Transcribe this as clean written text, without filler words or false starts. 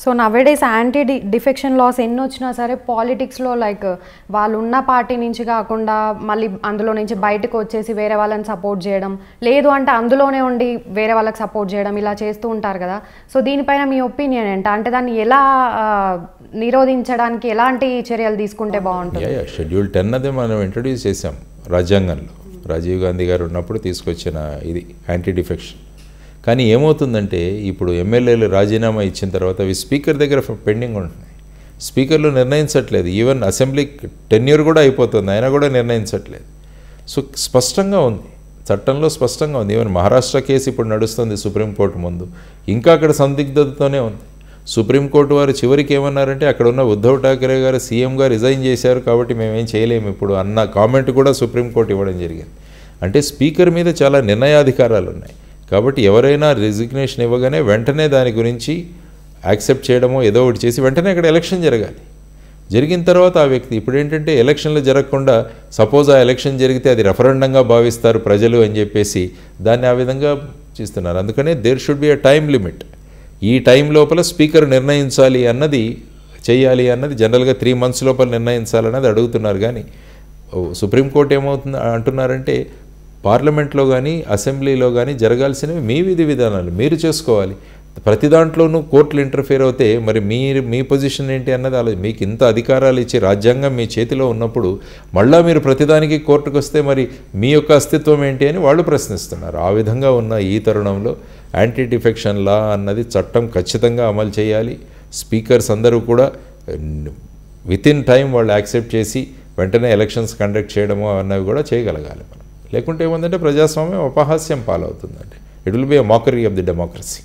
So nowadays anti defection laws ఎన్ని వచ్చినా సరే పాలిటిక్స్లో లైక్ వాళ్ళు ఉన్న పార్టీ నుంచి కాకుండా మళ్ళీ అందులో నుంచి బయటకు వచ్చేసి వేరే వాళ్ళని సపోర్ట్ చేయడం, లేదు అంటే అందులోనే ఉండి వేరే వాళ్ళకి సపోర్ట్ చేయడం, ఇలా చేస్తూ ఉంటారు కదా. సో దీనిపైన మీ ఒపీనియన్ ఏంటి? అంటే దాన్ని ఎలా నిరోధించడానికి ఎలాంటి చర్యలు తీసుకుంటే బాగుంటుంది? షెడ్యూల్ 10 అది మనం ఇంట్రడ్యూస్ చేసాం రాజ్యాంగంలో. రాజీవ్ గాంధీ గారు ఉన్నప్పుడు తీసుకొచ్చిన ఇది యాంటీ డిఫెక్షన్. కానీ ఏమవుతుందంటే ఇప్పుడు ఎమ్మెల్యేలు రాజీనామా ఇచ్చిన తర్వాత అవి స్పీకర్ దగ్గర పెండింగ్ ఉంటున్నాయి. స్పీకర్లు నిర్ణయించట్లేదు. ఈవెన్ అసెంబ్లీ టెన్యూర్ కూడా అయిపోతుంది, అయినా కూడా నిర్ణయించట్లేదు. సో స్పష్టంగా ఉంది, చట్టంలో స్పష్టంగా ఉంది. ఈవెన్ మహారాష్ట్ర కేసు ఇప్పుడు నడుస్తుంది సుప్రీంకోర్టు ముందు, ఇంకా అక్కడ సందిగ్ధతతోనే ఉంది. సుప్రీంకోర్టు వారు చివరికి ఏమన్నారంటే అక్కడ ఉన్న ఉద్ధవ్ ఠాకరే గారు సీఎంగా రిజైన్ చేశారు కాబట్టి మేమేం చేయలేము ఇప్పుడు అన్న కామెంట్ కూడా సుప్రీంకోర్టు ఇవ్వడం జరిగింది. అంటే స్పీకర్ మీద చాలా నిర్ణయాధికారాలు ఉన్నాయి. కాబట్టి ఎవరైనా రిజిగ్నేషన్ ఇవ్వగానే వెంటనే దాని గురించి యాక్సెప్ట్ చేయడమో ఏదో ఒకటి చేసి వెంటనే అక్కడ ఎలక్షన్ జరగాలి. జరిగిన తర్వాత ఆ వ్యక్తి ఇప్పుడు ఏంటంటే ఎలక్షన్లు జరగకుండా సపోజ్ ఆ ఎలక్షన్ జరిగితే అది రెఫరెండంగా భావిస్తారు ప్రజలు అని చెప్పేసి దాన్ని ఆ విధంగా చేస్తున్నారు. అందుకనే there should be a time limit. ఈ టైం లోపల స్పీకర్ నిర్ణయించాలి అన్నది చేయాలి అన్నది జనరల్గా 3 months లోపల నిర్ణయించాలన్నది అడుగుతున్నారు. కానీ సుప్రీంకోర్టు ఏమవుతుంది అంటున్నారంటే పార్లమెంట్లో కానీ అసెంబ్లీలో కానీ జరగాల్సినవి మీ విధి విధానాలు మీరు చేసుకోవాలి. ప్రతి దాంట్లోనూ కోర్టులు ఇంటర్ఫియర్ అవుతే మరి మీ పొజిషన్ ఏంటి అన్నది అలా మీకు ఇంత అధికారాలు ఇచ్చి రాజ్యాంగం మీ చేతిలో ఉన్నప్పుడు మళ్ళీ మీరు ప్రతిదానికి కోర్టుకు వస్తే మరి మీ యొక్క అస్తిత్వం ఏంటి అని వాళ్ళు ప్రశ్నిస్తున్నారు. ఆ విధంగా ఉన్న ఈ తరుణంలో యాంటీ డిఫెక్షన్ లా అన్నది చట్టం ఖచ్చితంగా అమలు చేయాలి. స్పీకర్స్ అందరూ కూడా వితిన్ టైం వాళ్ళు యాక్సెప్ట్ చేసి వెంటనే ఎలక్షన్స్ కండక్ట్ చేయడము అన్నవి కూడా చేయగలగాలి మనం. లేకుంటే ఏమందంటే ప్రజాస్వామ్యం అపహాస్యం పాలవుతుందండి. It will be a mockery of the democracy.